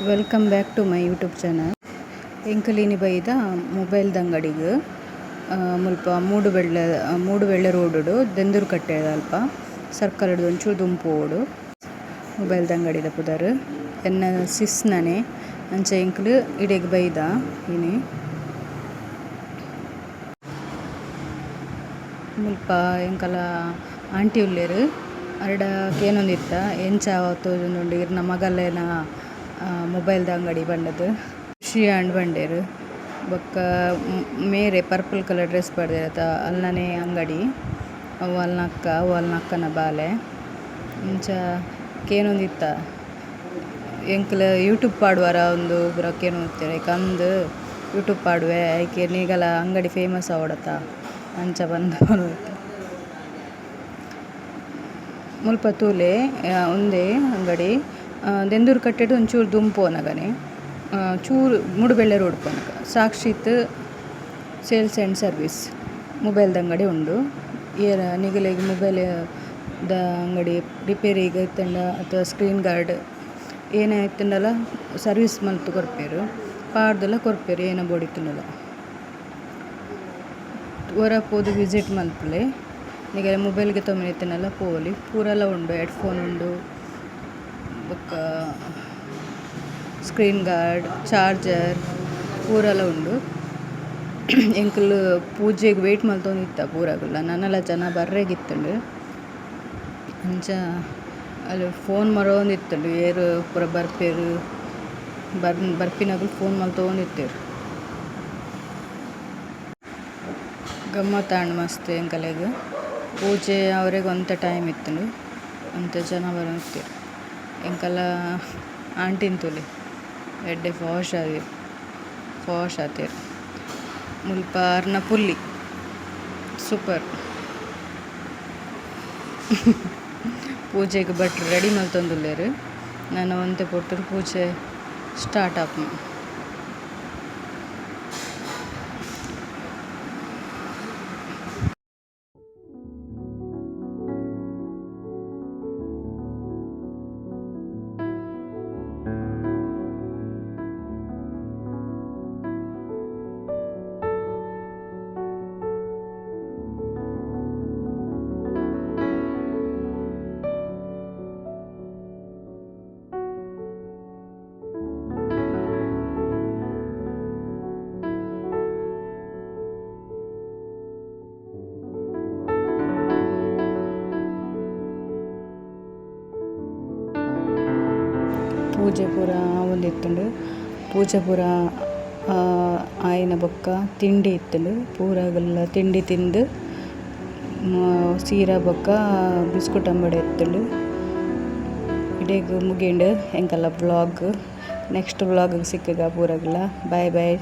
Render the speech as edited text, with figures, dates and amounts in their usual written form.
Welcome back to my YouTube channel. ಎಂಕಲಿನಿ ಬೈದ ಮೊಬೈಲ್ದ ಅಂಗಡಿಗೆ ಮುಲ್ಪ ಮೂಡುಬೆಳ್ಳೆ ರೋಡು ದೆಂದೂರು ಕಟ್ಟೆದ ಅಲ್ಪ ಸರ್ಕಲ್ಡ್ ಒಂಚೂರು ದುಂಪೋಡು ಮೊಬೈಲ್ದ ಅಂಗಡಿದ ಪುದರ್ ಎನ್ನ ಸಿಸ್ನನೆ ಅಂಚ ಎಂಕಲು ಇಡೆಗ್ ಬೈದ ಇನಿ ಮುಲ್ಪ ಎಂಕಲ ಆಂಟಿ ಉಲ್ಲೇರು ಅರಡ ಕೇನೊಂದಿತ್ತ ಎಂಚ ತೋಜುಂಡು ಇರ್ನ ಮಗಲೇನ ಮೊಬೈಲ್ದ ಅಂಗಡಿ ಬಂಡದು ಖುಷಿ ಆಂಡ್ ಬಂಡೇರು ಬೊಕ್ಕ ಮೇರೆ ಪರ್ಪಲ್ ಕಲರ್ ಡ್ರೆಸ್ ಪಡ್ದೆರ್ ಅಲ್ಲನೆ ಅಂಗಡಿ ಅವು ಅಲ್ನಕ್ಕನ ಬಾಲೆ ಇಂಚ ಕೇನೊಂದಿತ್ತ ಎಂಕಲ್ ಯೂಟ್ಯೂಬ್ ಪಾಡುವಾರ ಒಂದು ಪೂರ ಕೇನೊಂದಿತ್ತಾರೆ ಕಂದು ಯೂಟ್ಯೂಬ್ ಪಾಡುವೆ ಐಕೆ ನೀಗಲ ಅಂಗಡಿ ಫೇಮಸ್ ಆವಡತ ಅಂಚ ಬಂದವರು ಮುಲ್ಪ ತೂಲೆ ಒಂದೇ ಅಂಗಡಿ ದೆಂದೂರು ಕಟ್ಟೆಡು ಒಂಚೂರು ದುಂಪೋನಗನೆ ಚೂರು ಮೂಡುಬೆಳ್ಳೆ ರೋಡ್ ಪೋನಗ ಸಾಕ್ಷಿತ್ ಸೇಲ್ಸ್ ಆ್ಯಂಡ್ ಸರ್ವಿಸ್ ಮೊಬೈಲ್ದ ಅಂಗಡಿ ಉಂಡು ಏರ ನಿಗಲೆಗ್ ಮೊಬೈಲ್ ದ ಅಂಗಡಿ ರಿಪೇರಿಗೆ ಇತ್ತಂಡ ಅಥವಾ ಸ್ಕ್ರೀನ್ ಗಾರ್ಡ್ ಏನೇ ಇತ್ತಂಡಲ ಸರ್ವಿಸ್ ಮಲ್ತು ಕೊರ್ಪೆರ್ ಪಾಡ್ದೆಲ ಕೊರ್ಪೆರ್ ಏನ ಬೋಡಿತ್ತುಂಡಲ ಒರ ಪೋದು ವಿಸಿಟ್ ಮಲ್ಪಲೆ ನಿಗಲೆ ಮೊಬೈಲ್ಗೆ ತೊಂಬನಿತ್ತನಲ್ಲ ಪೋಲಿ ಪೂರೆಲ್ಲ ಉಂಡು ಹೆಡ್ಫೋನ್ ಉಂಡು ಬೊಕ್ಕ ಸ್ಕ್ರೀನ್ ಗಾರ್ಡ್ ಚಾರ್ಜರ್ ಪೂರೆಲ್ಲ ಉಂಡು ಎಂಕಲ್ ಪೂಜೆಗೆ ವೆಯ್ಟ್ ಮಲ್ತೊಂದಿತ್ತ ಪೂರಗುಲ್ಲ ನನ್ನಲ ಜನ ಬರ್ರೆಗಿತ್ತುಂಡು ಅಂಚ ಅಲ್ಲಿ ಫೋನ್ ಮರೊಂದಿತ್ತುಂಡು ಏರು ಪೂರ ಬರ್ಪೆರ್ ಬರ್ಪಿನಗಳು ಫೋನ್ ಮಲ್ತೊಂದಿತ್ತೇರು ಗಮ್ಮತ್ತಾಂಡ್ ಮಸ್ತ್ ಎಂಕಲೆಗ್ ಪೂಜೆ ಅವ್ರಿಗೆ ಒಂತ ಟೈಮ್ ಇತ್ತುಂಡು ಅಂತೆ ಜನ ಬರೋಂತಿರು ಎಂಕಲ್ಲ ಆಂಟಿನ್ ತುಲಿ ಎಡ್ಡೆ ಫಾಶ್ ಆತೇರು ಮುಲ್ಪ ಅರ್ನ ಪುಲ್ಲಿ ಸೂಪರ್ ಪೂಜೆಗೆ ಭಟ್ರು ರೆಡಿ ಮಲ್ತೊಂದುಲ್ಲೇರು ನಾನು ಒಂತೆ ಪೊಟ್ಟರು ಪೂಜೆ ಸ್ಟಾರ್ಟ್ ಆಪುಂಡು. ಪೂಜೆ ಪೂರ ಒಂದಿತ್ತುಂಡು ಪೂಜೆ ಪೂರ ಆಯಿನ ಬೊಕ್ಕ ತಿಂಡಿ ಇತ್ತುಂಡು ಪೂರಗಲ್ಲ ತಿಂಡಿ ತಿಂದು ಸೀರಾ ಬೊಕ್ಕ ಬಿಸ್ಕುಟ್ ಅಂಬಡೆ ಇತ್ತುಂಡು ಇಡೆಗ್ ಮುಗಿಂಡು ಎಂಕಲ್ಲ ವ್ಲಾಗ್ ನೆಕ್ಸ್ಟ್ ವ್ಲಾಗ್ ಸಿಕ್ಕಗ ಪೂರಗಲ್ಲ ಬಾಯ್ ಬಾಯ್.